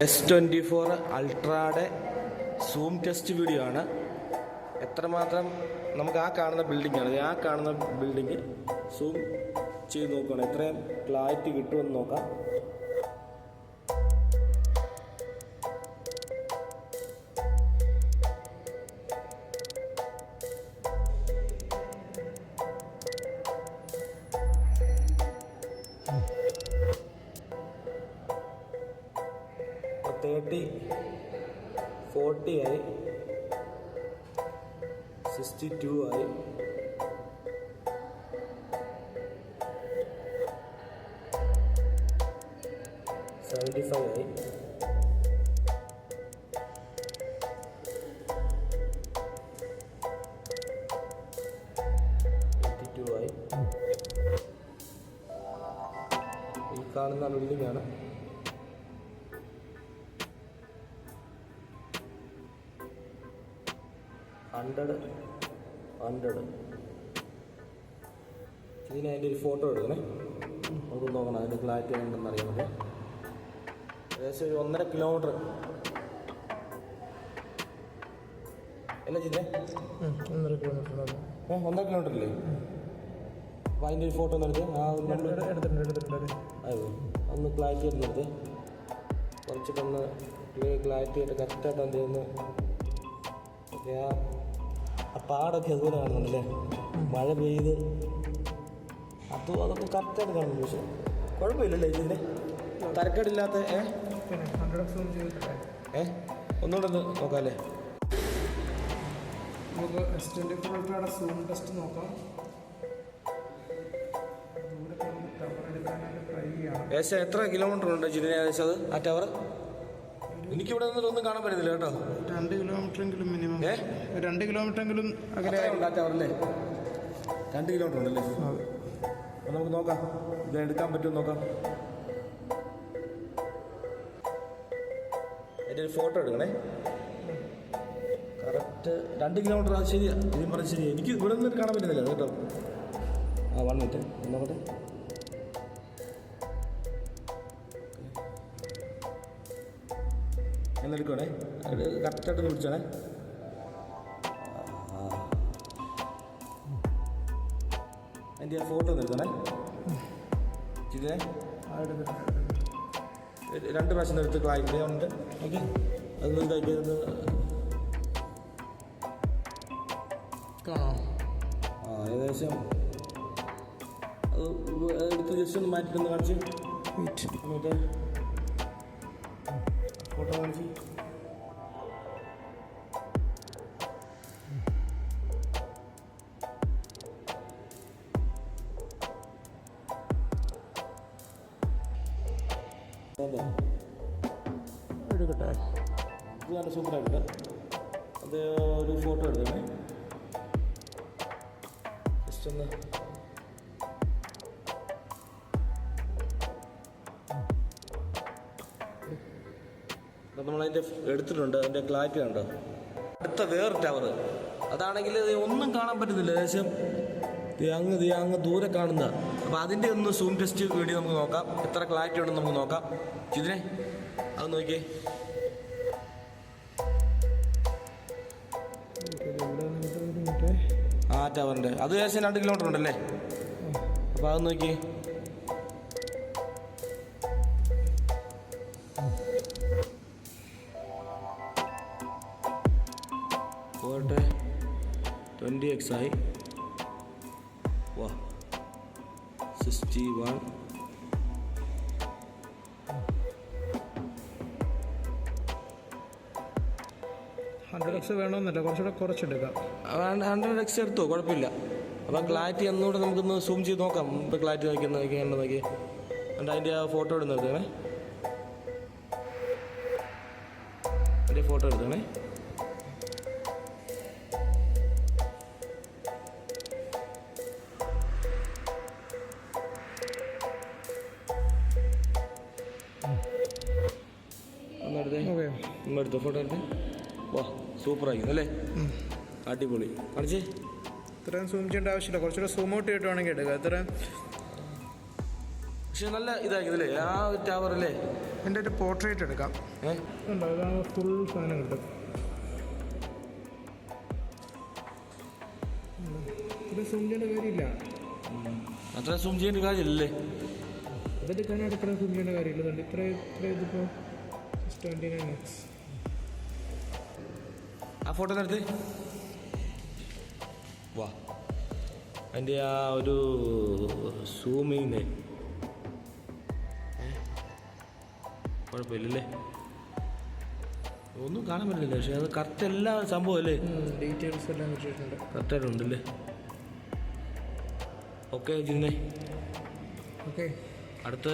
S24 അൾട്രയുടെ zoom test video ആണ്. എത്രമാത്രം നമുക്ക് ആ കാണുന്ന ബിൽഡിംഗാണ്, ആ കാണുന്ന ബിൽഡിംഗ് സൂം ചെയ്ത് നോക്കുകയാണ്, എത്രയും ക്ലാരിറ്റി കിട്ടുമെന്ന് നോക്കാം. തേർട്ടി 40 ആയി, 62 ആയി, 75 ആയി, 82 ആയി. ഈ കാണുന്ന ബിൽഡിംഗാണ്. ഹൺഡ്രഡ് ഇതിന് അതിൻ്റെ ഒരു ഫോട്ടോ എടുക്കണേ, നമുക്ക് നോക്കണം അതിൻ്റെ ക്ലാരിറ്റി ഉണ്ടെന്ന് അറിയാൻ പറ്റും. ഏകദേശം ഒരു 1.5 കിലോമീറ്റർ അല്ല ജില്ലേ, 1.5 കിലോമീറ്റർ 1.5 കിലോമീറ്റർ അല്ലേ? അപ്പോൾ അതിൻ്റെ ഒരു ഫോട്ടോ ഒന്ന് എടുത്ത് അതെ ഒന്ന് ക്ലാരിറ്റി ആയിട്ട് എടുത്ത് കുറച്ചിട്ടൊന്ന് ക്ലാരിറ്റി ആയിട്ട് കറക്റ്റായിട്ട് അതിൻ്റെ ഒന്ന് ഓക്കെ. ആ പാടൊക്കെ അതുപോലെ കാണുന്നുണ്ടല്ലേ, മഴ പെയ്ത് അതൊക്കെ കറക്റ്റായിട്ട് കാണുന്നു. പക്ഷെ കുഴപ്പമില്ലല്ലേ ഇതിൻ്റെ തരക്കേടില്ലാത്ത ഒന്നുകൂടെ ഒന്ന് നോക്കാം അല്ലേ. നമുക്ക് S24 അൾട്രയുടെ സൂം ടെസ്റ്റ് നോക്കാം. ഏകദേശം എത്ര കിലോമീറ്റർ ഉണ്ട് ജിതിന് ഏകദേശം അത് ആ ടവർ? എനിക്കിവിടെ നിന്നിട്ട് ഒന്നും കാണാൻ പറ്റുന്നില്ല കേട്ടോ. 2 കിലോമീറ്ററെങ്കിലും മിനിമം 2 കിലോമീറ്ററെങ്കിലും അകലെ ഉണ്ട് ആ ടവറല്ലേ. 2 കിലോമീറ്റർ ഉണ്ടല്ലേ. അപ്പോൾ നമുക്ക് നോക്കാം ഇത് എടുക്കാൻ പറ്റുമെന്ന് നോക്കാം. അതിൻ്റെ ഒരു ഫോട്ടോ എടുക്കണേ. Correct 2 kilometre. അത് ശരിയാണ്, ഇതും പറഞ്ഞത് ശരിയാണ്. എനിക്ക് ഇവിടെ നിന്നിട്ട് കാണാൻ പറ്റുന്നില്ല കേട്ടോ. ആ 1 മിനിറ്റ് നോക്കട്ടെ. എന്നെടുക്കണേ, അത് കറക്റ്റായിട്ട് പിടിച്ചാണേ. അതിൻ്റെ ആ ഫോട്ടോ ഒന്ന് എടുക്കണേ ഇതിനെ. 2 പ്രാവശ്യം എടുത്ത് ക്ലാരിറ്റി ഉണ്ട്. ഓക്കെ, അതൊന്നും ഇതാക്കിയത് കാണാം. ഏകദേശം അത് എടുത്ത് ജസ്റ്റ് ഒന്ന് മാറ്റിട്ടൊന്ന് കാണിച്ച് എന്നിട്ട് ഫോട്ടോ കാണിച്ച് എടുക്കട്ടെ. ഇത് നല്ല സൂപ്പറായിട്ട് അത് ഒരു ഫോട്ടോ എടുത്തേ ജസ്റ്റ് ഒന്ന്. നമ്മളതിൻ്റെ എടുത്തിട്ടുണ്ട്, അതിൻ്റെ ക്ലാരിറ്റി ഉണ്ടോ. അടുത്ത വേറെ ടവർ അതാണെങ്കിൽ ഒന്നും കാണാൻ പറ്റുന്നില്ല, ഏകദേശം അങ്ങ് ദൂരെ കാണുന്ന. അപ്പോൾ അതിൻ്റെ ഒന്ന് സൂം ടെസ്റ്റ് വീഡിയോ നമുക്ക് നോക്കാം, എത്ര ക്ലാരിറ്റി ഉണ്ടെന്ന് നമുക്ക് നോക്കാം. ഇതിനെ അത് നോക്കിയേ. ആ ടവറിൻ്റെ അത് ഏകദേശം 2 കിലോമീറ്റർ ഉണ്ടല്ലേ. അപ്പോൾ അത് നോക്കിയേ. പോട്ടെ 20x ആയി. വാ 61. വേണമെന്നില്ല, കുറച്ചുകൂടെ കുറച്ചെടുക്കാം. 100x എടുത്തോ, കുഴപ്പമില്ല. അപ്പം ക്ലാരിറ്റി ഒന്നുകൂടെ നമുക്കൊന്ന് സൂം ചെയ്ത് നോക്കാം. ഇപ്പോൾ ക്ലാരിറ്റി നോക്കി എന്നിട്ട് അതിൻ്റെ ആ ഫോട്ടോ ഇടുന്നത് അതിൻ്റെ ഫോട്ടോ എടുത്തേ. ഒന്നെടുത്തോ ഫോട്ടോ എടുത്ത്. വാ സൂപ്പറായിരിക്കും അല്ലേ, അടിപൊളി. കാണിച്ചേ. ഇത്രയും സൂം ചെയ്യേണ്ട ആവശ്യമില്ല, കുറച്ചുകൂടെ സൂം ഔട്ട് ചെയ്തിട്ടുവാണെങ്കിൽ എടുക്കുക. ഇത്രയും പക്ഷെ നല്ല ഇതായിരിക്കും അല്ലേ ആ ടവർ അല്ലേ. എൻ്റെ ഒരു പോർട്രേറ്റ് എടുക്കാം. ഉണ്ടോ? അതാണ് ഫുൾ സാധനം കിട്ടും. ഇത് സൂം ചെയ്യേണ്ട കാര്യമില്ല. അത്ര സൂം ചെയ്യേണ്ട കാര്യമില്ലല്ലേ? അതെടുക്കാനായിട്ട് ഇത്ര സൂം ചെയ്യേണ്ട കാര്യമില്ല. ഇത്ര ഇതിപ്പോൾ 29x. ആ ഫോട്ടോ എടുത്ത് വാ. അതിൻ്റെ ആ ഒരു സൂമിങ് കുഴപ്പമില്ലല്ലേ? ഒന്നും കാണാൻ പറ്റുന്നില്ല, പക്ഷെ അത് കറക്റ്റ് എല്ലാ സംഭവം അല്ലേ? ഡീറ്റെയിൽസ് എല്ലാം കിട്ടിയിട്ടുണ്ട്. കറക്റ്റായിട്ടുണ്ടല്ലേ? ഓക്കെ ജിന്നെ, ഓക്കെ അടുത്ത